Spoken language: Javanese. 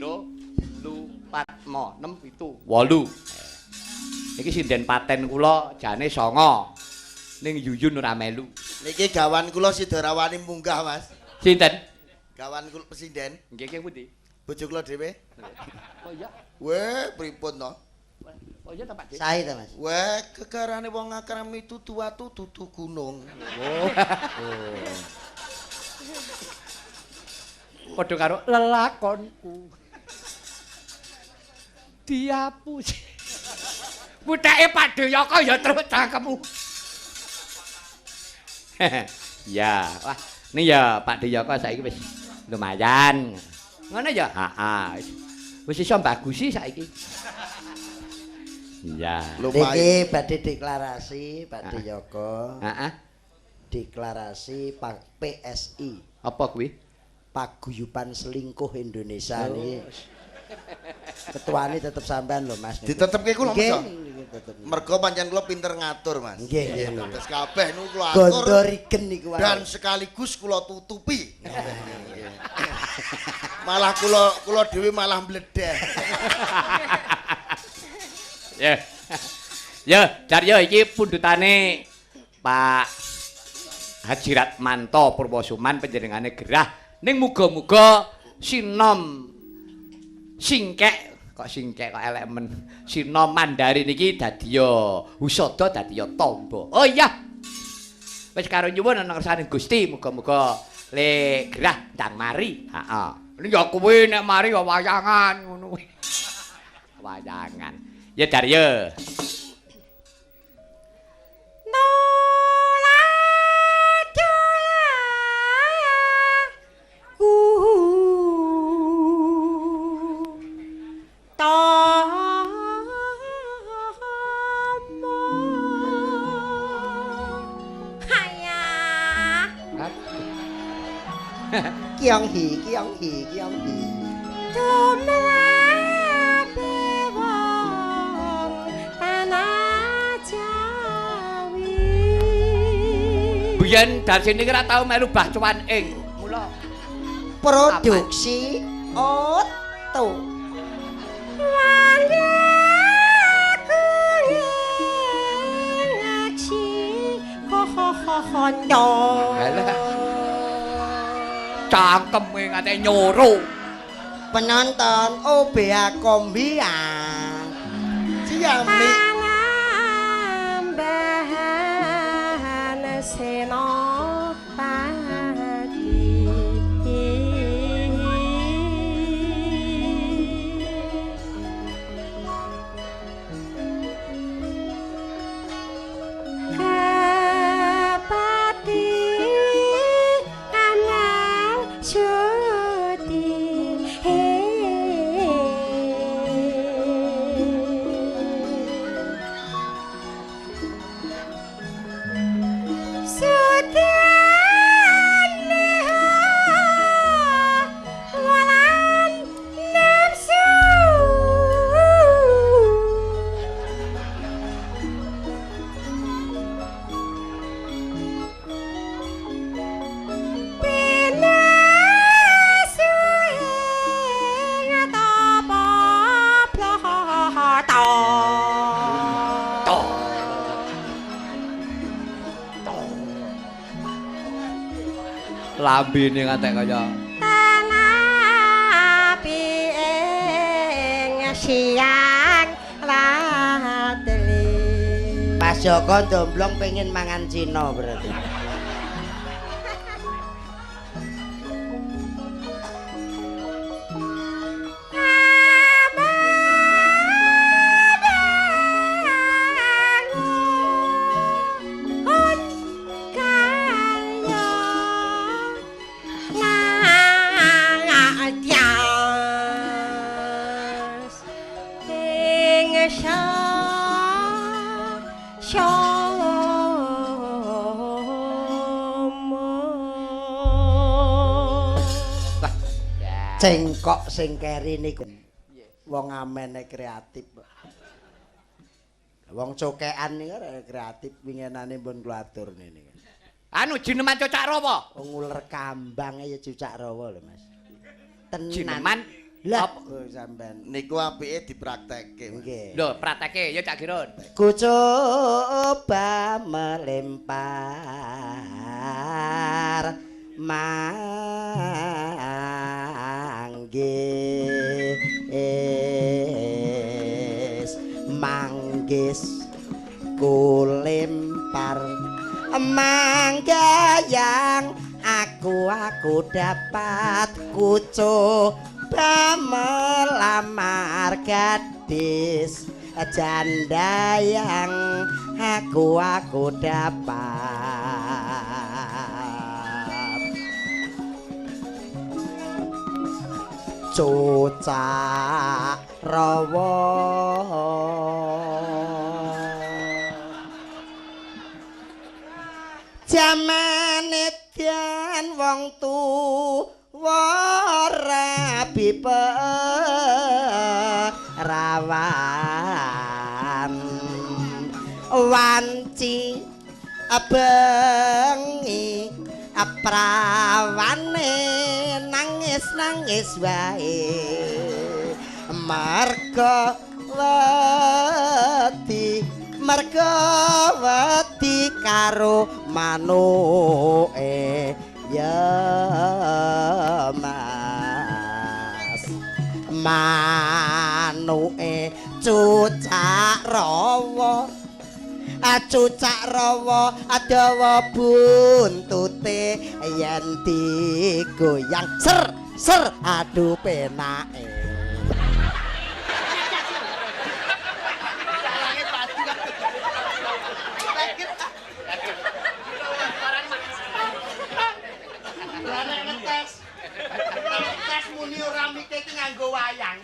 0 4 5 6 7 8. Niki sinden paten kula jane 9. Ning Yuyun ora melu. Niki gawan kula sida rawani munggah, Mas. Sinten? Gawan kula presiden. Nggih nggih pundi? Bojo kula dhewe. Oh iya. Weh, pripun to? Oh iya ta Pak Dik? Sae ta, Mas? Weh, kegarane wong akram itu tuwatu dudu gunung. Oh. Padha karo lelakonku. Dihapus. Buthake Pak Deyaka ya terus cangkemmu. Ya, wah, ini ya Pak Deyaka saiki wis lumayan. Ngono ya? Heeh. Wis iso bagusi saiki. Iya. Niki badhe deklarasi Pak Deyaka. Heeh. Deklarasi PSI. Apa kuwi? Paguyuban Selingkuh Indonesia niki. Ketuane tetep sampean lho Mas. Ditetepke kula Nggih, masa. niki tetep. Mergo pancen kula pinter ngatur, Mas. Nggih, nggih. Terus kabeh niku kula Gondo atur rigen niku wae. dan sekaligus kula tutupi. Malah kula dhewe malah mbledeh. Ya. Ya, Daryo iki pundutane Pak Haji Ratmanto Purwosuman panjenengane gerah ning muga-muga sinom singkek kok elek men. Sinom Mandarin iki dadi ya husada dadi ya tamba. Oh iya. Wis karo nyuwun ana ngersane Gusti muga-muga le gerah ndang mari. Heeh. Ning ya kuwi nek mari ya wayangan ngono kuwi. Wayangan. Ya Daryo. Kiong hi. Biyen Darsini ki ora tau melu bahcuan ing. Mula Produksi Oto. Cangkeme ngate nyoro. Penonton OBA Kombia. Ciami. Lambene ngantek kaya tanapi ing siang lateli. Mas Joko domblong pengen mangan Cina berarti. Cengkok sing keri niku wong amene kreatif. Wong cokekan niku kreatif winginane pun kula atur niku. anu jineman cocak rawa. Wong uler kambang ya cocak rawa lho Mas. Tenan. Jineman Lah Apa? oh, sampean. Niku apike dipraktekke. Nggih. Lho, pratekke ya Cak Girun. Ku coba melempar manggis ku lempar manggayang aku dapat ku coba melamar gadis janda yang aku dapat Cucak rawa jamane dian wong tuwa rabi rawan wanci bengi prawane nangis wae marga wedi karo manuke ya mas manuke cucak rawa dawa buntute yen digoyang ser aduh penake Ngetes muni ora mikir nganggo wayang.